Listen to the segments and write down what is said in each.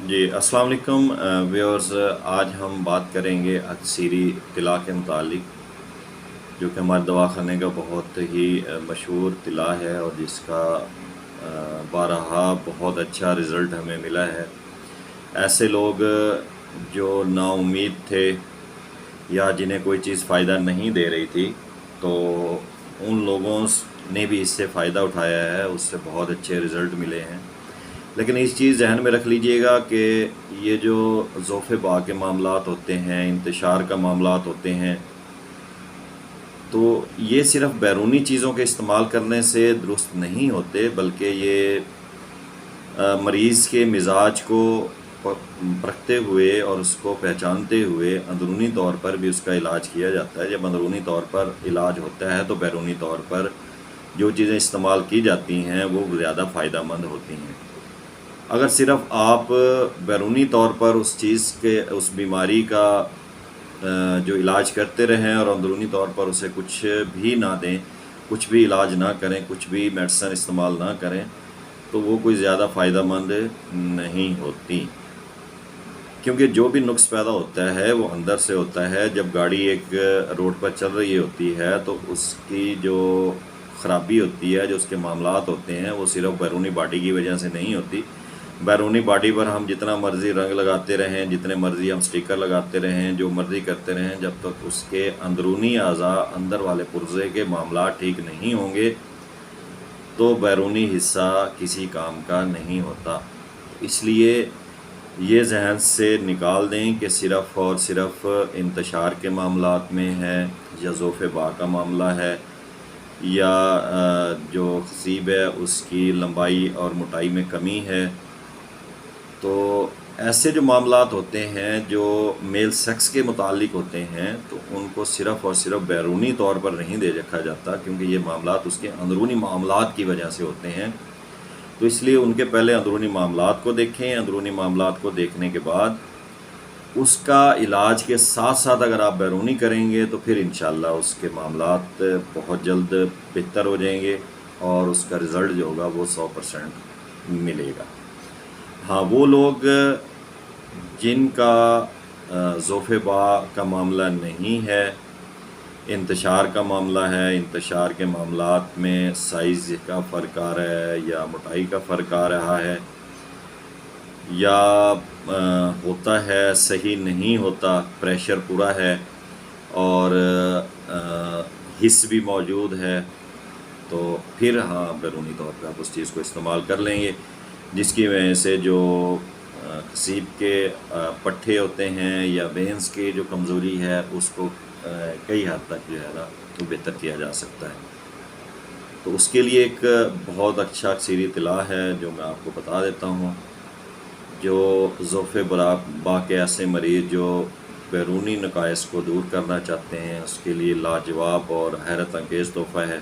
جی السلام علیکم ویورز، آج ہم بات کریں گے اکثیری طلا کے متعلق، جو کہ ہمارے دواخانے کا بہت ہی مشہور طلا ہے اور جس کا بارہا بہت اچھا رزلٹ ہمیں ملا ہے۔ ایسے لوگ جو نا امید تھے یا جنہیں کوئی چیز فائدہ نہیں دے رہی تھی، تو ان لوگوں نے بھی اس سے فائدہ اٹھایا ہے، اس سے بہت اچھے رزلٹ ملے ہیں۔ لیکن اس چیز ذہن میں رکھ لیجئے گا کہ یہ جو ذوف باء کے معاملات ہوتے ہیں، انتشار کا معاملات ہوتے ہیں، تو یہ صرف بیرونی چیزوں کے استعمال کرنے سے درست نہیں ہوتے، بلکہ یہ مریض کے مزاج کو پرکھتے ہوئے اور اس کو پہچانتے ہوئے اندرونی طور پر بھی اس کا علاج کیا جاتا ہے۔ جب اندرونی طور پر علاج ہوتا ہے تو بیرونی طور پر جو چیزیں استعمال کی جاتی ہیں وہ زیادہ فائدہ مند ہوتی ہیں۔ اگر صرف آپ بیرونی طور پر اس بیماری کا جو علاج کرتے رہیں اور اندرونی طور پر اسے کچھ بھی نہ دیں، کچھ بھی علاج نہ کریں، کچھ بھی میڈیسن استعمال نہ کریں، تو وہ کوئی زیادہ فائدہ مند نہیں ہوتی، کیونکہ جو بھی نقص پیدا ہوتا ہے وہ اندر سے ہوتا ہے۔ جب گاڑی ایک روڈ پر چل رہی ہوتی ہے تو اس کی جو خرابی ہوتی ہے، جو اس کے معاملات ہوتے ہیں، وہ صرف بیرونی باڈی کی وجہ سے نہیں ہوتی۔ بیرونی باڈی پر ہم جتنا مرضی رنگ لگاتے رہیں، جتنے مرضی ہم سٹیکر لگاتے رہیں، جو مرضی کرتے رہیں، جب تک اس کے اندرونی اعضاء، اندر والے پرزے کے معاملات ٹھیک نہیں ہوں گے تو بیرونی حصہ کسی کام کا نہیں ہوتا۔ اس لیے یہ ذہن سے نکال دیں کہ صرف اور صرف انتشار کے معاملات میں ہے، یا ذوف باء کا معاملہ ہے، یا جو خصیب ہے اس کی لمبائی اور موٹائی میں کمی ہے، تو ایسے جو معاملات ہوتے ہیں جو میل سیکس کے متعلق ہوتے ہیں، تو ان کو صرف اور صرف بیرونی طور پر نہیں دے رکھا جاتا، کیونکہ یہ معاملات اس کے اندرونی معاملات کی وجہ سے ہوتے ہیں۔ تو اس لیے ان کے پہلے اندرونی معاملات کو دیکھیں۔ اندرونی معاملات کو دیکھنے کے بعد اس کا علاج کے ساتھ ساتھ اگر آپ بیرونی کریں گے تو پھر انشاءاللہ اس کے معاملات بہت جلد بہتر ہو جائیں گے اور اس کا رزلٹ جو ہوگا وہ 100% ملے گا۔ ہاں، وہ لوگ جن کا ذوف باء کا معاملہ نہیں ہے، انتشار کا معاملہ ہے، انتشار کے معاملات میں سائز کا فرق آ رہا ہے یا موٹائی کا فرق آ رہا ہے، یا ہوتا ہے صحیح نہیں ہوتا، پریشر پورا ہے اور حس بھی موجود ہے، تو پھر ہاں بیرونی طور پہ آپ اس چیز کو استعمال کر لیں گے، جس کی وجہ سے جو خصیب کے پٹھے ہوتے ہیں یا وینز کی جو کمزوری ہے اس کو کئی حد تک جو ہے نا وہ بہتر کیا جا سکتا ہے۔ تو اس کے لیے ایک بہت اچھا اکثیری طلا ہے جو میں آپ کو بتا دیتا ہوں۔ جو ذوف باء کے ایسے مریض جو بیرونی نقائص کو دور کرنا چاہتے ہیں، اس کے لیے لاجواب اور حیرت انگیز تحفہ ہے،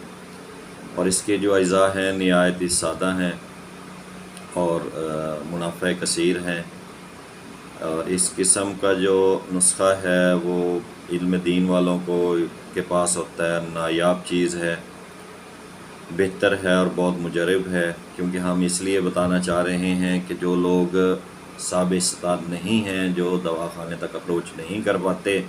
اور اس کے جو اجزاء ہیں نہایت ہی سادہ ہیں اور منافع کثیر ہیں، اور اس قسم کا جو نسخہ ہے وہ علم دین والوں کے پاس ہوتا ہے، نایاب چیز ہے، بہتر ہے اور بہت مجرب ہے، کیونکہ ہم اس لیے بتانا چاہ رہے ہیں کہ جو لوگ صاحب استطاعت نہیں ہیں، جو دواخانے تک اپروچ نہیں کر پاتے،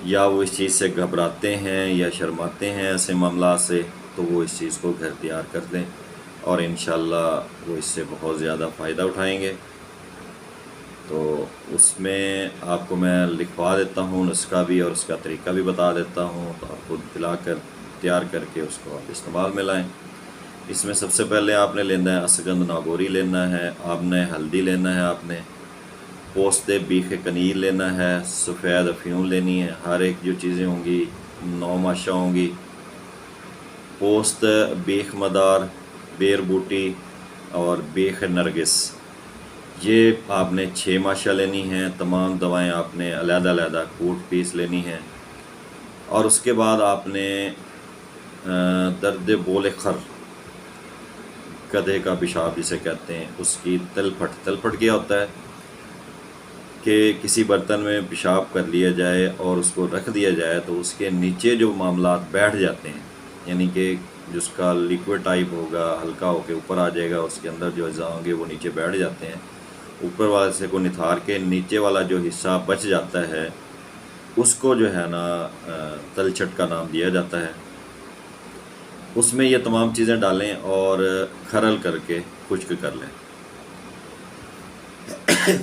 یا وہ اس چیز سے گھبراتے ہیں یا شرماتے ہیں ایسے معاملات سے، تو وہ اس چیز کو گھر تیار کر دیں اور انشاءاللہ وہ اس سے بہت زیادہ فائدہ اٹھائیں گے۔ تو اس میں آپ کو میں لکھوا دیتا ہوں نسخہ بھی اور اس کا طریقہ بھی بتا دیتا ہوں، تو آپ خود تیار کر کے اس کو آپ استعمال میں لائیں۔ اس میں سب سے پہلے آپ نے لینا ہے اسگند ناگوری لینا ہے، آپ نے ہلدی لینا ہے، آپ نے پوست بیخ کنیر لینا ہے، سفید افیون لینی ہے، ہر ایک جو چیزیں ہوں گی 9 ماشا ہوں گی، پوست بیخ مدار، بیر بوٹی اور بیخ نرگس، یہ آپ نے 6 ماشا لینی ہیں۔ تمام دوائیں آپ نے علیحدہ علیحدہ کوٹ پیس لینی ہیں، اور اس کے بعد آپ نے درد بول خر، گدھے کا پیشاب جسے کہتے ہیں، اس کی تلپھٹ کیا ہوتا ہے کہ کسی برتن میں پیشاب کر لیا جائے اور اس کو رکھ دیا جائے تو اس کے نیچے جو معاملات بیٹھ جاتے ہیں، یعنی کہ جس کا لیکوڈ ٹائپ ہوگا ہلکا ہو کے اوپر آ جائے گا، اس کے اندر جو اجزاء ہوں گے وہ نیچے بیٹھ جاتے ہیں، اوپر والے سے کو نتھار کے نیچے والا جو حصہ بچ جاتا ہے اس کو جو ہے نا تلچھٹ کا نام دیا جاتا ہے۔ اس میں یہ تمام چیزیں ڈالیں اور کھرل کر کے خشک کر لیں۔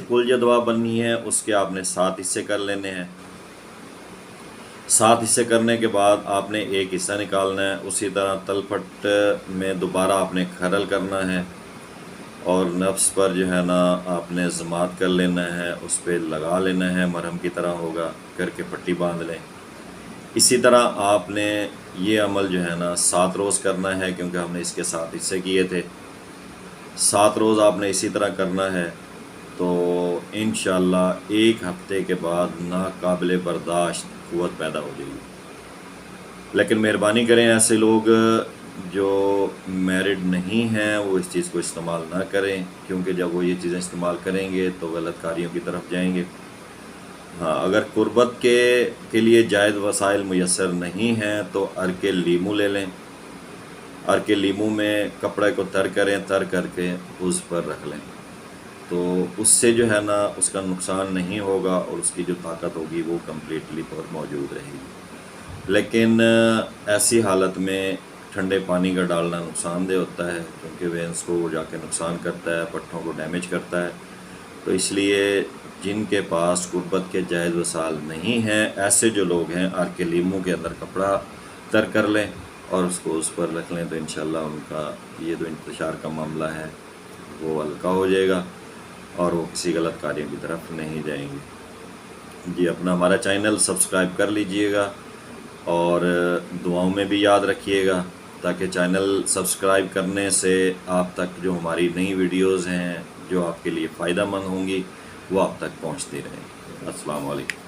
کل جو دوا بننی ہے اس کے آپ نے 7 حصے کر لینے ہیں۔ 7 حصے کرنے کے بعد آپ نے ایک حصہ نکالنا ہے، اسی طرح تلپھٹ میں دوبارہ آپ نے کھرل کرنا ہے اور نفس پر جو ہے نا آپ نے ضماد کر لینا ہے، اس پہ لگا لینا ہے، مرہم کی طرح ہوگا، کر کے پٹی باندھ لیں۔ اسی طرح آپ نے یہ عمل جو ہے نا 7 روز کرنا ہے، کیونکہ ہم نے اس کے 7 حصے کیے تھے۔ 7 روز آپ نے اسی طرح کرنا ہے، تو انشاءاللہ 1 ہفتے کے بعد ناقابل برداشت قوت پیدا ہو جائے گی۔ لیکن مہربانی کریں ایسے لوگ جو میرڈ نہیں ہیں وہ اس چیز کو استعمال نہ کریں، کیونکہ جب وہ یہ چیزیں استعمال کریں گے تو غلط کاریوں کی طرف جائیں گے۔ ہاں، اگر قربت کے لیے جائز وسائل میسر نہیں ہیں تو عرق لیمو لے لیں، عرق لیمو میں کپڑے کو تر کریں، تر کر کے اس پر رکھ لیں، تو اس سے جو ہے نا اس کا نقصان نہیں ہوگا اور اس کی جو طاقت ہوگی وہ کمپلیٹلی پر موجود رہے گی۔ لیکن ایسی حالت میں ٹھنڈے پانی کا ڈالنا نقصان دہ ہوتا ہے، کیونکہ وینس کو جا کے نقصان کرتا ہے، پٹھوں کو ڈیمیج کرتا ہے۔ تو اس لیے جن کے پاس قربت کے جائز وسائل نہیں ہیں، ایسے جو لوگ ہیں عرق لیمو کے اندر کپڑا تر کر لیں اور اس کو اس پر رکھ لیں، تو انشاءاللہ ان کا یہ جو انتشار کا معاملہ ہے وہ ہلکا ہو جائے گا اور وہ کسی غلط کاریوں کی طرف نہیں جائیں گے۔ جی، اپنا ہمارا چینل سبسکرائب کر لیجئے گا اور دعاؤں میں بھی یاد رکھیے گا، تاکہ چینل سبسکرائب کرنے سے آپ تک جو ہماری نئی ویڈیوز ہیں جو آپ کے لیے فائدہ مند ہوں گی وہ آپ تک پہنچتی رہیں۔ السلام علیکم۔